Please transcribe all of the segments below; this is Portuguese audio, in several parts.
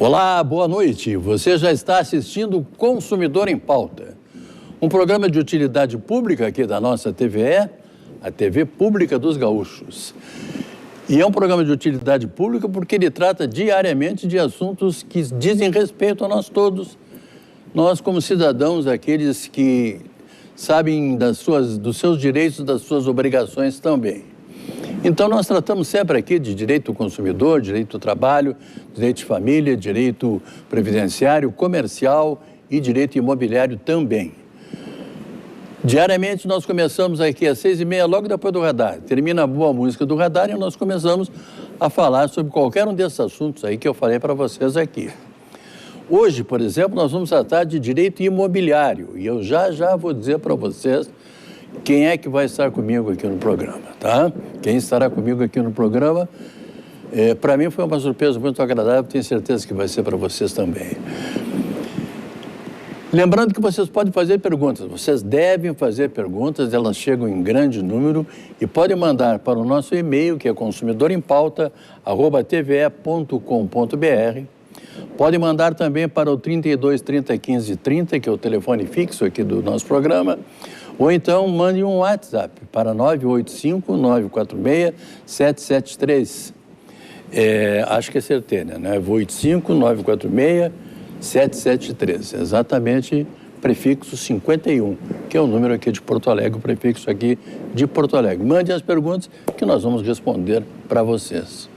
Olá, boa noite. Você já está assistindo Consumidor em Pauta, um programa de utilidade pública aqui da nossa TVE, a TV Pública dos Gaúchos. E é um programa de utilidade pública porque ele trata diariamente de assuntos que dizem respeito a nós todos, nós como cidadãos, aqueles que sabem dos seus direitos e das suas obrigações também. Então, nós tratamos sempre aqui de direito do consumidor, direito do trabalho, direito de família, direito previdenciário, comercial e direito imobiliário também. Diariamente, nós começamos aqui às 6h30, logo depois do radar. Termina a boa música do radar e nós começamos a falar sobre qualquer um desses assuntos aí que eu falei para vocês aqui. Hoje, por exemplo, nós vamos tratar de direito imobiliário e eu já vou dizer para vocês quem é que vai estar comigo aqui no programa, tá? Quem estará comigo aqui no programa, para mim foi uma surpresa muito agradável, tenho certeza que vai ser para vocês também. Lembrando que vocês podem fazer perguntas, vocês devem fazer perguntas, elas chegam em grande número e podem mandar para o nosso e-mail, que é consumidorempauta@tve.com.br. Podem mandar também para o 32 30 15 30, que é o telefone fixo aqui do nosso programa. Ou então mande um WhatsApp para 985-946-773. Acho que é certeira, né? 985-946-773. Exatamente, prefixo 51, que é o número aqui de Porto Alegre, o prefixo aqui de Porto Alegre. Mande as perguntas que nós vamos responder para vocês.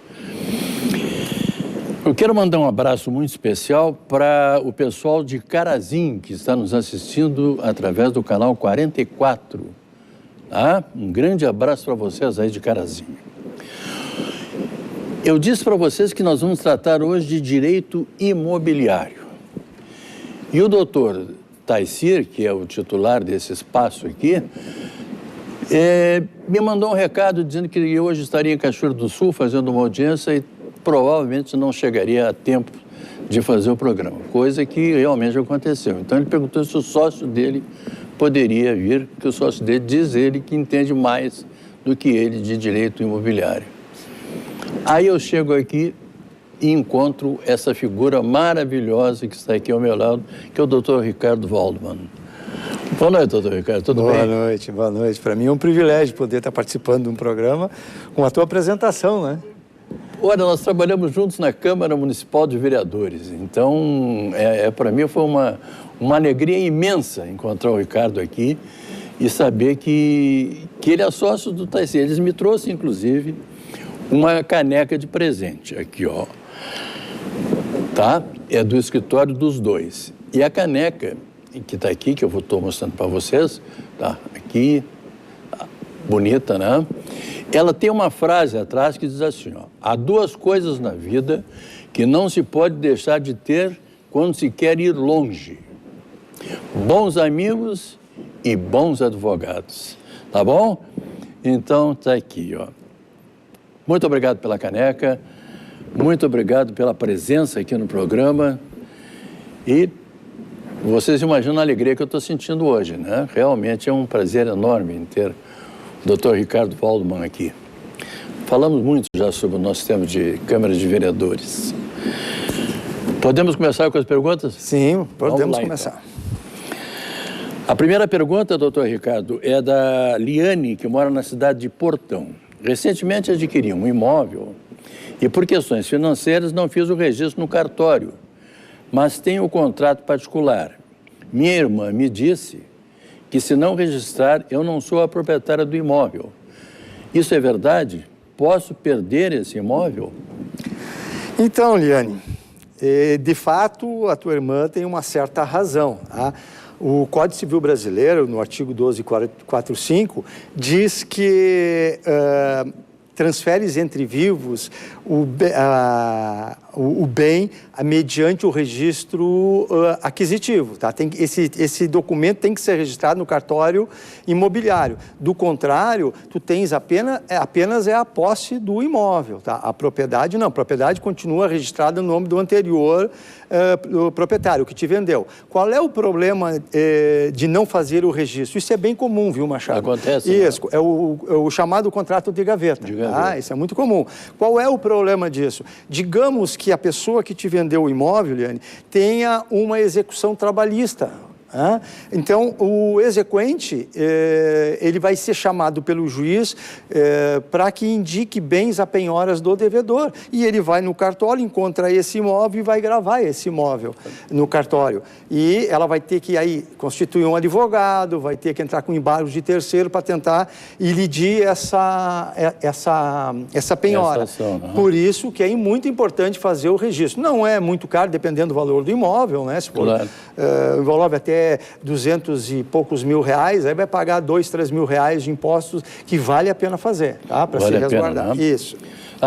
Eu quero mandar um abraço muito especial para o pessoal de Carazinho, que está nos assistindo através do canal 44. Tá? Um grande abraço para vocês aí de Carazinho. Eu disse para vocês que nós vamos tratar hoje de direito imobiliário. E o doutor Taicir, que é o titular desse espaço aqui, me mandou um recado dizendo que ele hoje estaria em Cachoeiro do Sul fazendo uma audiência e provavelmente não chegaria a tempo de fazer o programa, coisa que realmente aconteceu. Então ele perguntou se o sócio dele poderia vir, porque o sócio dele diz ele que entende mais do que ele de direito imobiliário. Aí eu chego aqui e encontro essa figura maravilhosa que está aqui ao meu lado, que é o doutor Ricardo Waldman. Boa noite, doutor Ricardo, tudo bem? Boa noite. Para mim é um privilégio poder estar participando de um programa com a tua apresentação, né? Olha, nós trabalhamos juntos na Câmara Municipal de Vereadores, então para mim foi uma alegria imensa encontrar o Ricardo aqui e saber que ele é sócio do Taicir. Eles me trouxeram, inclusive, uma caneca de presente, aqui, ó, tá? É do escritório dos dois. E a caneca que está aqui, que eu estou mostrando para vocês, tá? Aqui, bonita, né? Ela tem uma frase atrás que diz assim, ó: há duas coisas na vida que não se pode deixar de ter quando se quer ir longe: bons amigos e bons advogados. Tá bom? Então, tá aqui, ó. Muito obrigado pela caneca, muito obrigado pela presença aqui no programa e vocês imaginam a alegria que eu estou sentindo hoje, né? Realmente é um prazer enorme em ter o Dr. Ricardo Waldman aqui. Falamos muito já sobre o nosso tema de Câmara de Vereadores. Podemos começar com as perguntas? Sim, podemos começar. Então. A primeira pergunta, doutor Ricardo, é da Liane, que mora na cidade de Portão. Recentemente adquiri um imóvel e, por questões financeiras, não fiz o registro no cartório, mas tenho o contrato particular. Minha irmã me disse que, se não registrar, eu não sou a proprietária do imóvel. Isso é verdade? Posso perder esse imóvel? Então, Liane, de fato, a tua irmã tem uma certa razão, tá? O Código Civil Brasileiro, no artigo 1245, diz que transfere entre vivos o bem mediante o registro aquisitivo. Tá? Esse documento tem que ser registrado no cartório imobiliário. Do contrário, tu tens apenas a posse do imóvel. Tá? A propriedade não. A propriedade continua registrada no nome do anterior o proprietário que te vendeu. Qual é o problema de não fazer o registro? Isso é bem comum, viu, Machado? Acontece. Isso, é o chamado contrato de gaveta. Isso é muito comum. Qual é o problema disso? Digamos que a pessoa que te vendeu o imóvel, Liane, tenha uma execução trabalhista. Então, o exequente, ele vai ser chamado pelo juiz para que indique bens a penhoras do devedor. E ele vai no cartório, encontra esse imóvel e vai gravar esse imóvel no cartório. E ela vai ter que aí constituir um advogado, vai ter que entrar com embargos de terceiro para tentar ilidir essa penhora. Por isso que é muito importante fazer o registro. Não é muito caro, dependendo do valor do imóvel, né? Se for, envolve até 200 e poucos mil reais, aí vai pagar 2, 3 mil reais de impostos que vale a pena fazer, tá? Para se resguardar. Pena, né? Isso.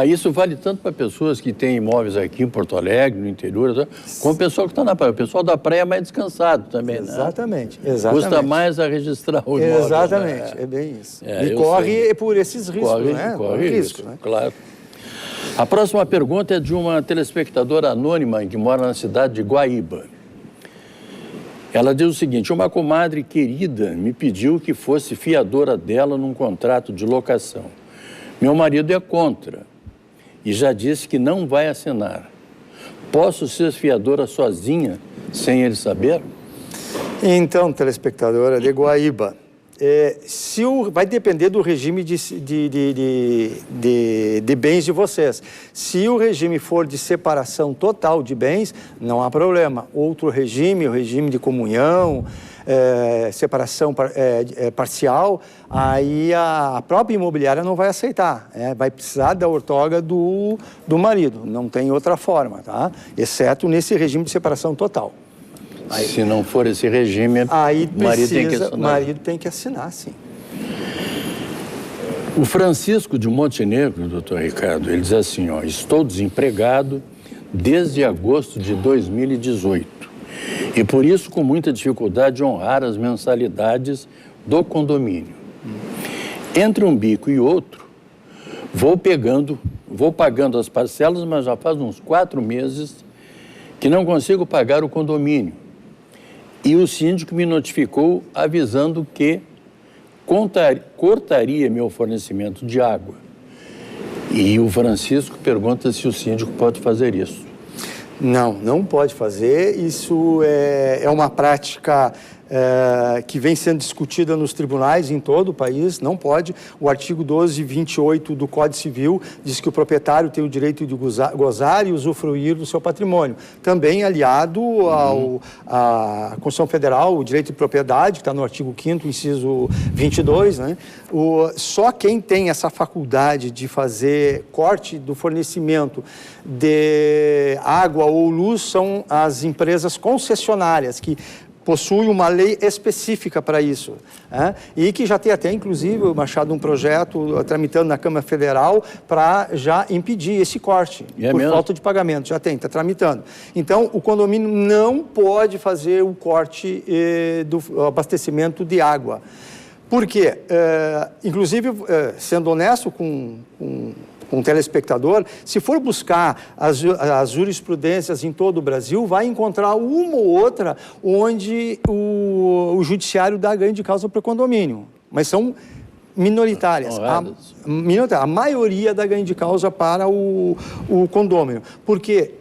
Isso vale tanto para pessoas que têm imóveis aqui em Porto Alegre, no interior, como o pessoal que está na praia. O pessoal da praia é mais descansado também, exatamente, né? Exatamente. Custa mais a registrar o imóvel. Exatamente, é bem isso. E corre por esses riscos, né? Corre risco, né? Claro. A próxima pergunta é de uma telespectadora anônima que mora na cidade de Guaíba. Ela diz o seguinte: uma comadre querida me pediu que fosse fiadora dela num contrato de locação. Meu marido é contra e já disse que não vai assinar. Posso ser fiadora sozinha, sem ele saber? Então, telespectadora de Guaíba, vai depender do regime de bens de vocês. Se o regime for de separação total de bens, não há problema. Outro regime, o regime de comunhão, separação parcial, aí a própria imobiliária não vai aceitar. Vai precisar da outorga do marido, não tem outra forma, tá? Exceto nesse regime de separação total. Aí, se não for esse regime, o marido tem que assinar, sim. O Francisco de Montenegro, doutor Ricardo, ele diz assim, estou desempregado desde agosto de 2018 e por isso com muita dificuldade de honrar as mensalidades do condomínio. Entre um bico e outro, vou pagando as parcelas, mas já faz uns 4 meses que não consigo pagar o condomínio. E o síndico me notificou avisando que cortaria meu fornecimento de água. E o Francisco pergunta se o síndico pode fazer isso. Não pode fazer. Isso é uma prática que vem sendo discutida nos tribunais em todo o país, não pode. O artigo 1228 do Código Civil diz que o proprietário tem o direito de gozar e usufruir do seu patrimônio. Também aliado à Constituição Federal, o direito de propriedade, que está no artigo 5º, inciso 22, né? Só quem tem essa faculdade de fazer corte do fornecimento de água ou luz são as empresas concessionárias, que possui uma lei específica para isso, e que já tem até, inclusive, Machado, um projeto tramitando na Câmara Federal para já impedir esse corte por falta de pagamento. Já está tramitando. Então, o condomínio não pode fazer o corte do abastecimento de água. Por quê? Inclusive, sendo honesto com um telespectador, se for buscar as jurisprudências em todo o Brasil, vai encontrar uma ou outra onde o judiciário dá ganho de causa para o condomínio. Mas são minoritárias. A maioria dá ganho de causa para o condômino. Porque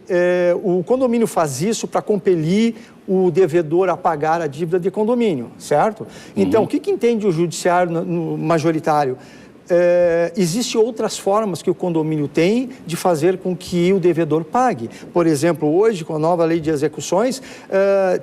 o condomínio faz isso para compelir o devedor a pagar a dívida de condomínio, certo? Então, o que entende o judiciário majoritário? Existem outras formas que o condomínio tem de fazer com que o devedor pague. Por exemplo, hoje, com a nova lei de execuções,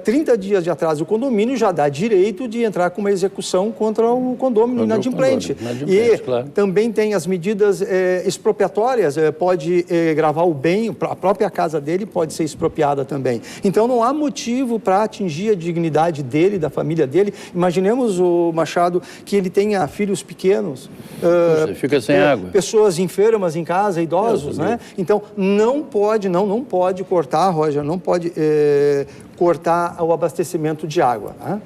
30 dias de atraso, o condomínio já dá direito de entrar com uma execução contra o condomínio inadimplente. E claro, também tem as medidas expropriatórias, pode gravar o bem, a própria casa dele pode ser expropriada também. Então, não há motivo para atingir a dignidade dele, da família dele. Imaginemos, o Machado, que ele tenha filhos pequenos, você fica sem água. Pessoas enfermas em casa, idosos, né? Então, não pode cortar, Roger, não pode cortar o abastecimento de água, né?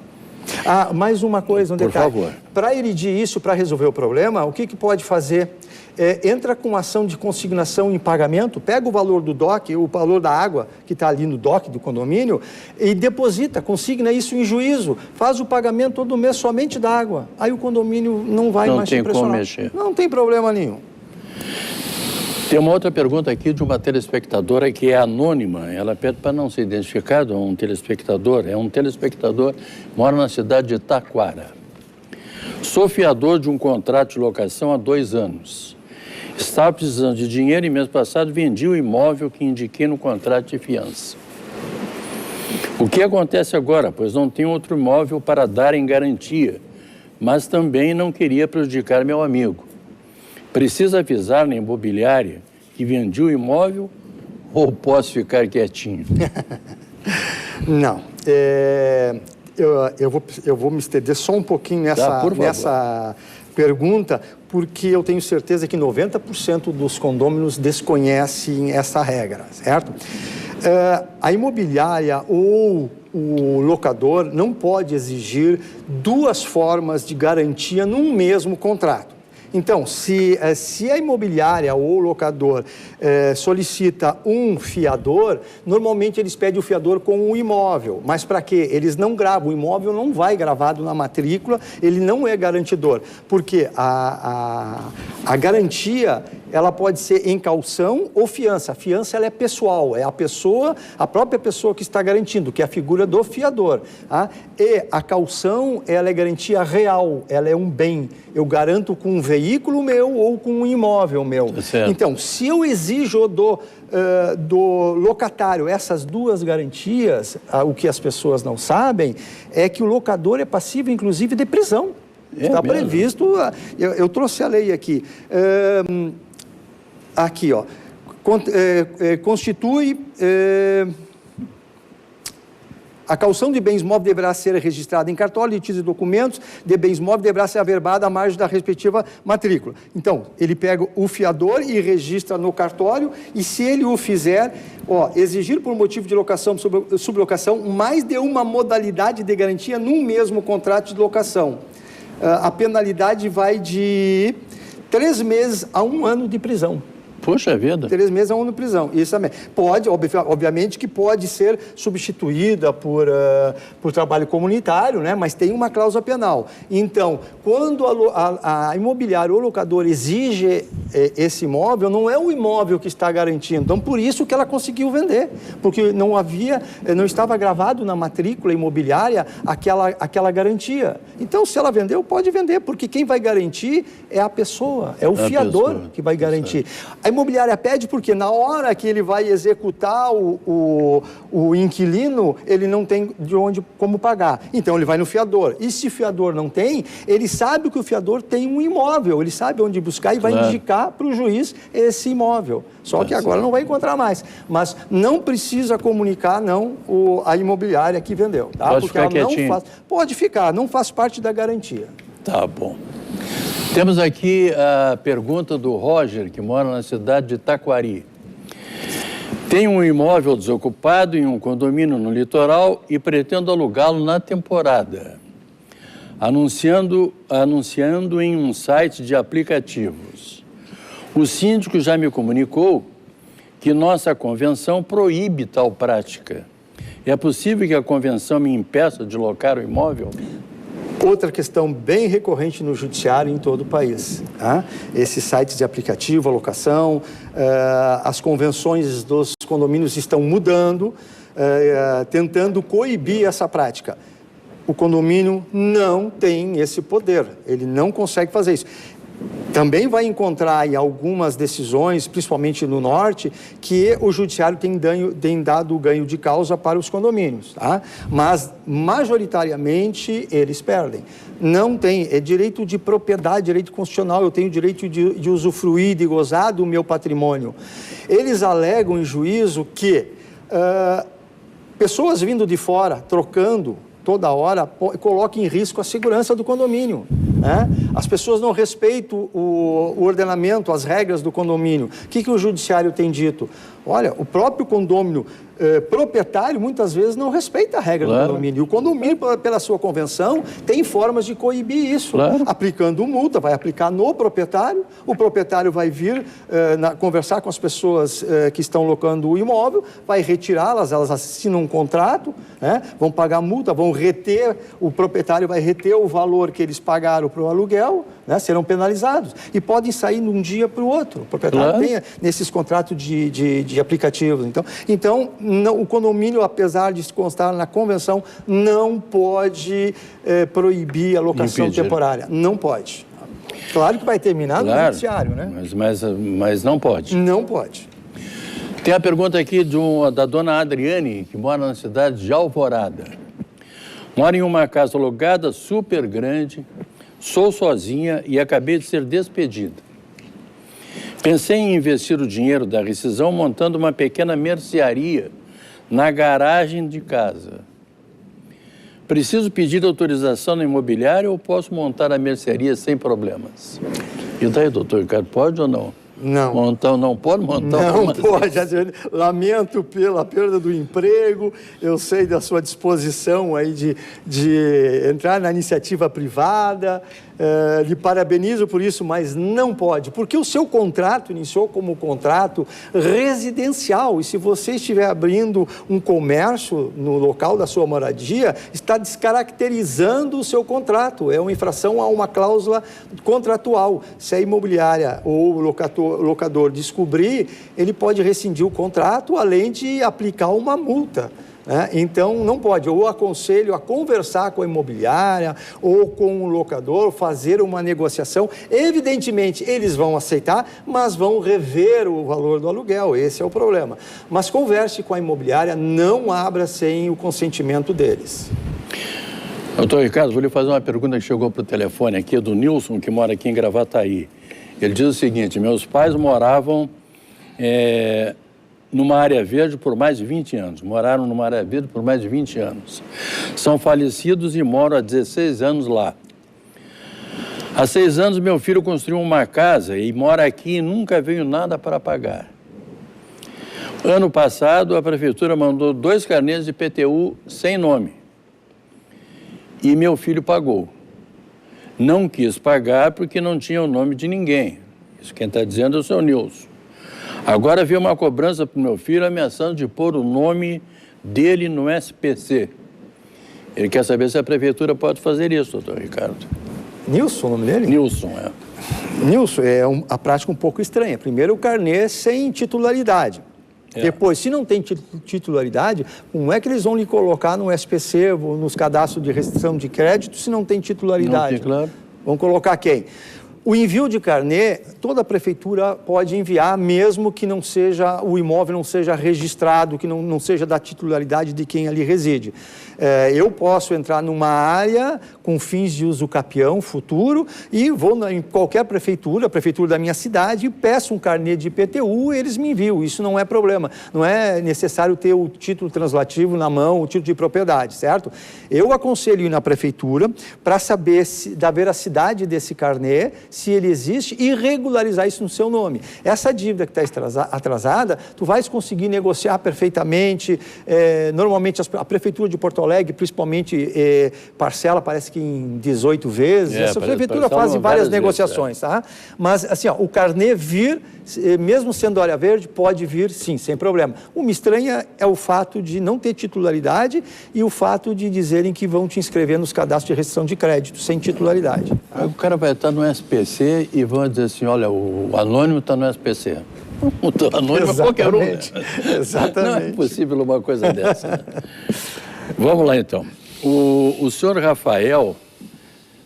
Mais uma coisa, um detalhe. Por favor. Para eridir isso, para resolver o problema, o que pode fazer? Entra com ação de consignação em pagamento, pega o valor do DOC, o valor da água que está ali no DOC do condomínio e deposita, consigna isso em juízo, faz o pagamento todo mês somente da água. Aí o condomínio não vai mais se pressionar. Não tem como mexer. Não tem problema nenhum. Tem uma outra pergunta aqui de uma telespectadora que é anônima. Ela pede para não ser identificado, é um telespectador. Mora na cidade de Taquara. Sou fiador de um contrato de locação há 2 anos. Estava precisando de dinheiro e mês passado vendi o imóvel que indiquei no contrato de fiança. O que acontece agora? Pois não tenho outro imóvel para dar em garantia, mas também não queria prejudicar meu amigo. Precisa avisar na imobiliária que vendi o imóvel ou posso ficar quietinho? Não. Eu vou me estender só um pouquinho nessa pergunta, porque eu tenho certeza que 90% dos condôminos desconhecem essa regra, certo? A imobiliária ou o locador não pode exigir 2 formas de garantia num mesmo contrato. Então, se a imobiliária ou o locador solicita um fiador, normalmente eles pedem o fiador com o imóvel. Mas para quê? Eles não gravam, o imóvel não vai gravado na matrícula, ele não é garantidor. Porque a garantia, ela pode ser em caução ou fiança. A fiança, ela é pessoal, é a própria pessoa que está garantindo, que é a figura do fiador. Tá? E a caução, ela é garantia real, ela é um bem. Eu garanto com um veículo meu ou com um imóvel meu. Então, se eu exijo do locatário essas 2 garantias, o que as pessoas não sabem é que o locador é passivo, inclusive, de prisão. Está previsto, eu trouxe a lei aqui. Aqui, ó, constitui... A caução de bens móveis deverá ser registrada em cartório, e títulos e documentos de bens móveis deverá ser averbada à margem da respectiva matrícula. Então, ele pega o fiador e registra no cartório, e se ele o fizer, exigir por motivo de locação, sublocação, mais de uma modalidade de garantia num mesmo contrato de locação. A penalidade vai de 3 meses a 1 ano de prisão. Puxa vida. 3 meses a 1 ano de prisão. Isso também. Pode, obviamente que pode ser substituída por trabalho comunitário, né? Mas tem uma cláusula penal. Então, quando a imobiliária ou locador exige esse imóvel, não é o imóvel que está garantindo. Então, por isso que ela conseguiu vender. Porque não estava gravado na matrícula imobiliária aquela garantia. Então, se ela vendeu, pode vender, porque quem vai garantir é a pessoa, é o fiador que vai garantir. A imobiliária pede porque na hora que ele vai executar o inquilino, ele não tem como pagar. Então, ele vai no fiador. E se o fiador não tem, ele sabe que o fiador tem um imóvel, ele sabe onde buscar e vai indicar para o juiz esse imóvel. Só que agora não vai encontrar mais. Mas não precisa comunicar, a imobiliária que vendeu. Tá? Pode porque ficar quietinho. Pode ficar, não faz parte da garantia. Tá bom. Temos aqui a pergunta do Roger, que mora na cidade de Taquari. Tenho um imóvel desocupado em um condomínio no litoral e pretendo alugá-lo na temporada, anunciando em um site de aplicativos. O síndico já me comunicou que nossa convenção proíbe tal prática. É possível que a convenção me impeça de locar o imóvel? Outra questão bem recorrente no judiciário em todo o país. Tá? Esses sites de aplicativo, alocação, as convenções dos condomínios estão mudando, tentando coibir essa prática. O condomínio não tem esse poder, ele não consegue fazer isso. Também vai encontrar em algumas decisões, principalmente no norte, que o judiciário tem dado ganho de causa para os condomínios, tá? Mas, majoritariamente, eles perdem. Não tem, é direito de propriedade, direito constitucional, eu tenho direito de usufruir, de gozar do meu patrimônio. Eles alegam em juízo que pessoas vindo de fora, trocando toda hora, coloca em risco a segurança do condomínio. Né? As pessoas não respeitam o ordenamento, as regras do condomínio. O que o judiciário tem dito? Olha, o próprio condômino proprietário, muitas vezes, não respeita a regra do condomínio. E o condomínio, pela sua convenção, tem formas de coibir isso. Aplicando multa, vai aplicar no proprietário, o proprietário vai vir conversar com as pessoas que estão locando o imóvel, vai retirá-las, elas assinam um contrato, né? Vão pagar multa, vão reter, o proprietário vai reter o valor que eles pagaram para o aluguel, né? Serão penalizados. E podem sair de um dia para o outro. O proprietário tem nesses contratos de aplicativos. Então não, o condomínio, apesar de constar na convenção, não pode proibir a locação temporária. Não pode. Claro que vai terminar no judiciário, né? Mas não pode. Não pode. Tem a pergunta aqui da dona Adriane, que mora na cidade de Alvorada. Moro em uma casa alugada super grande, sou sozinha e acabei de ser despedida. Pensei em investir o dinheiro da rescisão montando uma pequena mercearia na garagem de casa. Preciso pedir autorização na imobiliária ou posso montar a mercearia sem problemas? E daí, doutor Ricardo, pode ou não? Não. Não pode montar? Não pode. Lamento pela perda do emprego, eu sei da sua disposição aí de entrar na iniciativa privada, lhe parabenizo por isso, mas não pode, porque o seu contrato iniciou como contrato residencial e se você estiver abrindo um comércio no local da sua moradia, está descaracterizando o seu contrato, é uma infração a uma cláusula contratual. Se a imobiliária ou o locador descobrir, ele pode rescindir o contrato, além de aplicar uma multa. Então, não pode. Eu aconselho a conversar com a imobiliária ou com o locador, fazer uma negociação. Evidentemente, eles vão aceitar, mas vão rever o valor do aluguel. Esse é o problema. Mas converse com a imobiliária, não abra sem o consentimento deles. Doutor Ricardo, vou lhe fazer uma pergunta que chegou para o telefone aqui, do Nilson, que mora aqui em Gravataí. Ele diz o seguinte: meus pais moravam numa área verde por mais de 20 anos. Moraram numa área verde por mais de 20 anos. São falecidos e moram há 16 anos lá. Há 6 anos, meu filho construiu uma casa e mora aqui e nunca veio nada para pagar. Ano passado, a prefeitura mandou 2 carnês de IPTU sem nome. E meu filho pagou. Não quis pagar porque não tinha o nome de ninguém. Isso quem está dizendo é o seu Nilson. Agora veio uma cobrança para o meu filho ameaçando de pôr o nome dele no SPC. Ele quer saber se a prefeitura pode fazer isso, doutor Ricardo. Nilson, o nome dele? Nilson, Nilson, a prática um pouco estranha. Primeiro, o carnê sem titularidade. Depois, se não tem titularidade, como é que eles vão lhe colocar no SPC, nos cadastros de restrição de crédito, se não tem titularidade? Não tem, claro. Vão colocar quem? O envio de carnê, toda a prefeitura pode enviar, mesmo que não seja, o imóvel não seja registrado, que não seja da titularidade de quem ali reside. Eu posso entrar numa área com fins de uso capião futuro e vou em qualquer prefeitura, a prefeitura da minha cidade, peço um carnê de IPTU e eles me enviam. Isso não é problema. Não é necessário ter o título translativo na mão, o título de propriedade, certo? Eu aconselho ir na prefeitura para saber da veracidade desse carnê, se ele existe, e regularizar isso no seu nome. Essa dívida que está atrasada, tu vais conseguir negociar perfeitamente. Normalmente a prefeitura de Porto Alegre, principalmente, parcela, parece que em 18 vezes. Essa prefeitura faz várias negociações, tá? Mas, assim, o carnê vir, mesmo sendo área verde, pode vir, sim, sem problema. O que me estranha é o fato de não ter titularidade e o fato de dizerem que vão te inscrever nos cadastros de restrição de crédito, sem titularidade. O cara vai estar no SPC e vão dizer assim, olha, o anônimo está no SPC. O anônimo é qualquer um. Né? Exatamente. Não é possível uma coisa dessa. Né? Vamos lá, então. O senhor Rafael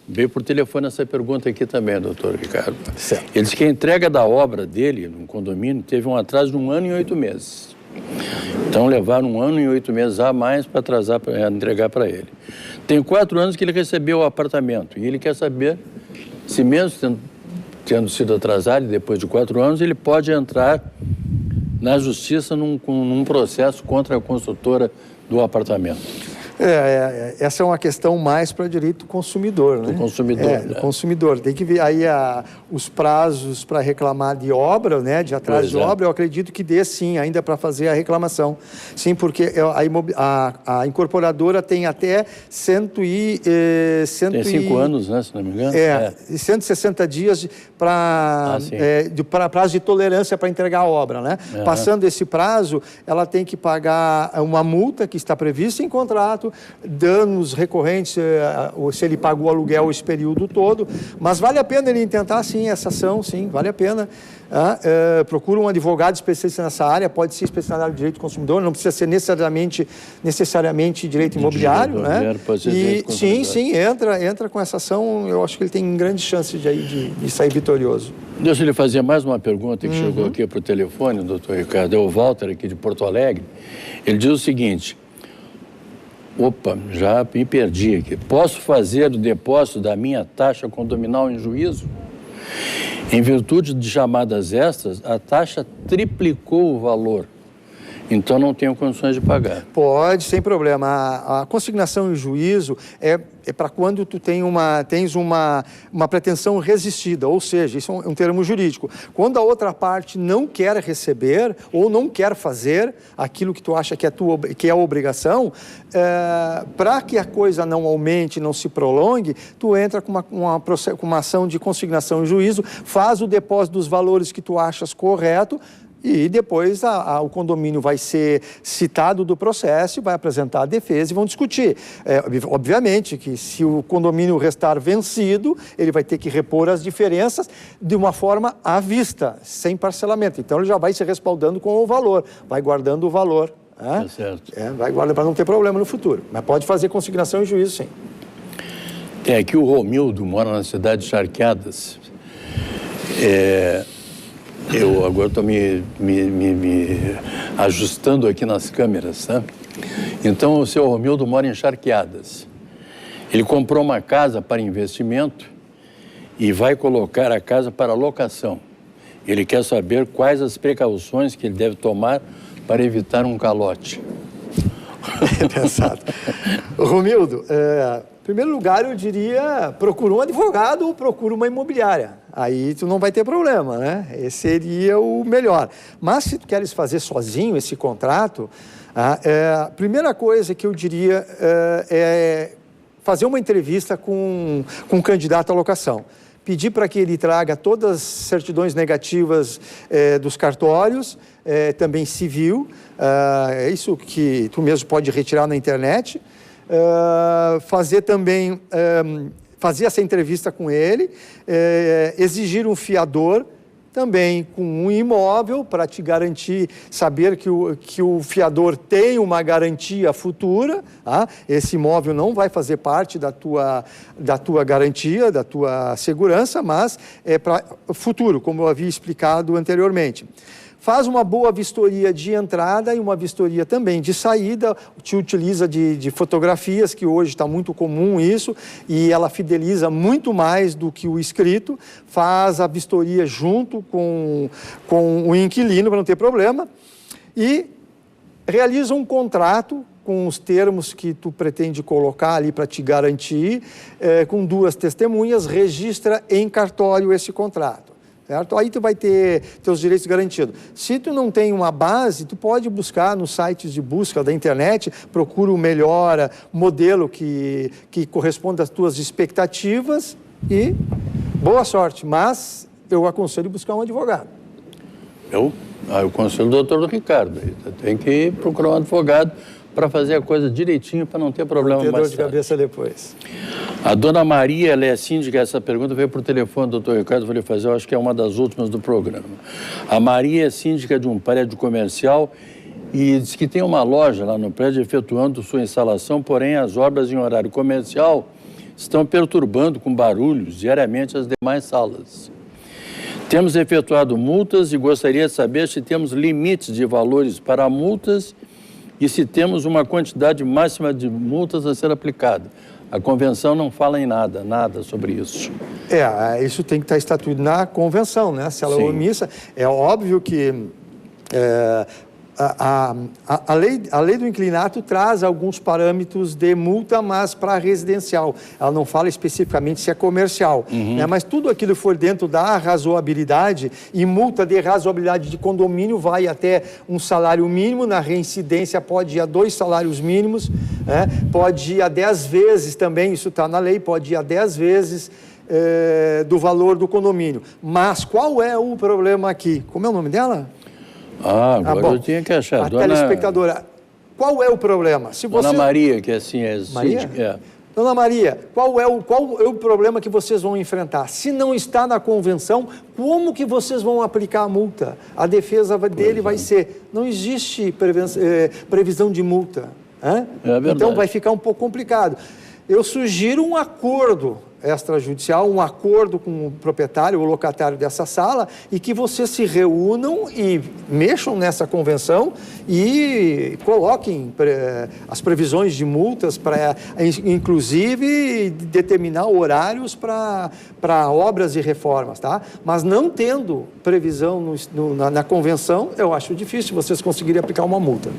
veio por telefone essa pergunta aqui também, doutor Ricardo. Certo. Ele disse que a entrega da obra dele, no condomínio, teve um atraso de 1 ano e 8 meses. Então, levaram 1 ano e 8 meses a mais para entregar para ele. Tem 4 anos que ele recebeu o apartamento e ele quer saber se mesmo tendo sido atrasado, depois de 4 anos, ele pode entrar na justiça num processo contra a construtora do apartamento. Essa é uma questão mais para direito do consumidor, né? Do consumidor. Do consumidor. Tem que ver aí os prazos para reclamar de obra, né? De atraso de obra, eu acredito que dê sim, ainda para fazer a reclamação. Sim, porque a incorporadora tem até 5 anos, né? Se não me engano. 160 dias para prazo de tolerância para entregar a obra, né? Passando esse prazo, ela tem que pagar uma multa que está prevista em contrato, danos recorrentes, se ele pagou o aluguel esse período todo, mas vale a pena ele intentar, sim, essa ação, sim, vale a pena. Procura um advogado especialista nessa área, pode ser especializado em direito do consumidor, não precisa ser necessariamente direito imobiliário, né? Sim, entra com essa ação, eu acho que ele tem grande chance de sair vitorioso. Deixa eu lhe fazer mais uma pergunta que chegou aqui para o telefone, doutor Ricardo, é o Walter aqui de Porto Alegre. Ele diz o seguinte: opa, já me perdi aqui. Posso fazer o depósito da minha taxa condominal em juízo? Em virtude de chamadas extras, a taxa triplicou o valor. Então não tenho condições de pagar. Pode, sem problema. A consignação em juízo é para quando tu tens uma pretensão resistida, ou seja, isso é um termo jurídico. Quando a outra parte não quer receber ou não quer fazer aquilo que tu acha que é a obrigação, para que a coisa não aumente, não se prolongue, tu entra com uma ação de consignação em juízo, faz o depósito dos valores que tu achas correto, e depois o condomínio vai ser citado do processo, vai apresentar a defesa e vão discutir. Obviamente que se o condomínio restar vencido, ele vai ter que repor as diferenças de uma forma à vista, sem parcelamento. Então ele já vai se respaldando com o valor, vai guardando o valor. Tá certo. Vai guardando para não ter problema no futuro. Mas pode fazer consignação em juízo, sim. Tem aqui o Romildo, mora na cidade de Charqueadas. Eu agora estou me ajustando aqui nas câmeras, tá? Então, o seu Romildo mora em Charqueadas. Ele comprou uma casa para investimento e vai colocar a casa para locação. Ele quer saber quais as precauções que ele deve tomar para evitar um calote. Pensado. Romildo, em primeiro lugar, eu diria, procura um advogado ou procura uma imobiliária. Aí tu não vai ter problema, né? Esse seria o melhor. Mas se tu queres fazer sozinho esse contrato, a primeira coisa que eu diria é fazer uma entrevista com um candidato à locação. Pedir para que ele traga todas as certidões negativas dos cartórios, também civil, isso que tu mesmo pode retirar na internet. Fazer também, fazer essa entrevista com ele, exigir um fiador também com um imóvel para te garantir, saber que o fiador tem uma garantia futura, esse imóvel não vai fazer parte da tua garantia, da tua segurança, mas é para o futuro, como eu havia explicado anteriormente. Faz uma boa vistoria de entrada e uma vistoria também de saída, te utiliza de fotografias, que hoje está muito comum isso, e ela fideliza muito mais do que o escrito, faz a vistoria junto com o inquilino para não ter problema, e realiza um contrato com os termos que tu pretende colocar ali para te garantir, com 2 testemunhas, registra em cartório esse contrato. Certo? Aí tu vai ter teus direitos garantidos. Se tu não tem uma base, tu pode buscar nos sites de busca da internet, procura o melhor modelo que corresponda às tuas expectativas e boa sorte. Mas eu aconselho buscar um advogado. Eu aconselho o doutor Ricardo. Tem que procurar um advogado para fazer a coisa direitinho, para não ter problema mais tarde. Ter dor de cabeça depois. A dona Maria, ela é síndica, essa pergunta veio por telefone, doutor Ricardo, vou lhe fazer, eu acho que é uma das últimas do programa. A Maria é síndica de um prédio comercial e diz que tem uma loja lá no prédio efetuando sua instalação, porém as obras em horário comercial estão perturbando com barulhos diariamente as demais salas. Temos efetuado multas e gostaria de saber se temos limites de valores para multas e se temos uma quantidade máxima de multas a ser aplicada. A convenção não fala em nada sobre isso. Isso tem que estar estatuído na convenção, né? Se ela é omissa, é óbvio que a lei do inclinato traz alguns parâmetros de multa, mas para residencial. Ela não fala especificamente se é comercial, né? Mas tudo aquilo que for dentro da razoabilidade, e multa de razoabilidade de condomínio vai até um salário mínimo, na reincidência pode ir a 2 salários mínimos, né? Pode ir a 10 vezes também, isso está na lei, pode ir a 10 vezes do valor do condomínio. Mas qual é o problema aqui? Como é o nome dela? Agora eu tinha que achar. A telespectadora, qual é o problema? Se você... Dona Maria, que assim é... Maria? Dona Maria, qual é o problema que vocês vão enfrentar? Se não está na convenção, como que vocês vão aplicar a multa? A defesa dele vai ser, não existe previsão de multa. Então vai ficar um pouco complicado. Eu sugiro um acordo extrajudicial, um acordo com o proprietário ou locatário dessa sala, e que vocês se reúnam e mexam nessa convenção e coloquem as previsões de multas, para inclusive determinar horários para obras e reformas, tá? Mas não tendo previsão na convenção, eu acho difícil vocês conseguirem aplicar uma multa.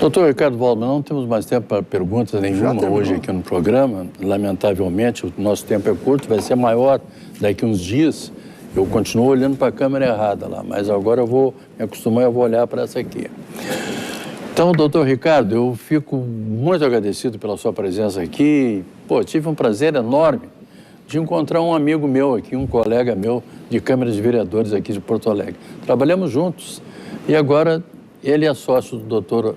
Doutor Ricardo Waldman, não temos mais tempo para perguntas nenhuma hoje aqui no programa. Lamentavelmente, o nosso tempo é curto, vai ser maior daqui uns dias. Eu continuo olhando para a câmera errada lá, mas agora eu vou me acostumar e eu vou olhar para essa aqui. Então, doutor Ricardo, eu fico muito agradecido pela sua presença aqui. Pô, tive um prazer enorme de encontrar um amigo meu aqui, um colega meu de Câmara de Vereadores aqui de Porto Alegre. Trabalhamos juntos e agora ele é sócio do doutor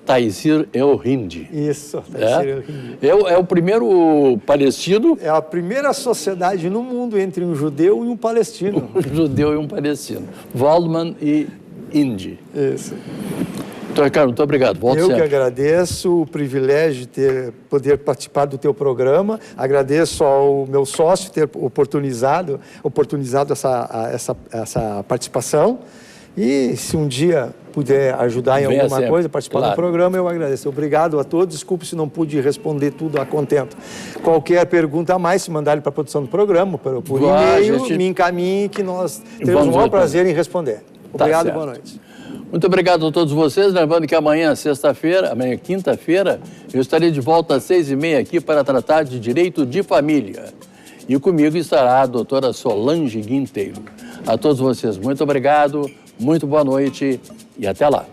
Taysir El-Hindi. Isso, Taysir El-Hindi. É o primeiro palestino. É a primeira sociedade no mundo entre um judeu e um palestino. Um judeu e um palestino. Waldman e Hindi. Isso. Então, Ricardo, muito obrigado. Volto sempre. Eu que agradeço o privilégio de poder participar do teu programa. Agradeço ao meu sócio ter oportunizado essa participação. E se um dia puder ajudar em alguma coisa, participar do programa, eu agradeço. Obrigado a todos. Desculpe se não pude responder tudo a contento. Qualquer pergunta a mais, se mandarem para a produção do programa, por e-mail, me encaminhe, que nós teremos o maior prazer em responder. Obrigado, boa noite. Muito obrigado a todos vocês. Lembrando que amanhã, quinta-feira, eu estarei de volta às 6h30 aqui para tratar de direito de família. E comigo estará a doutora Solange Guinteiro. A todos vocês, muito obrigado. Muito boa noite e até lá.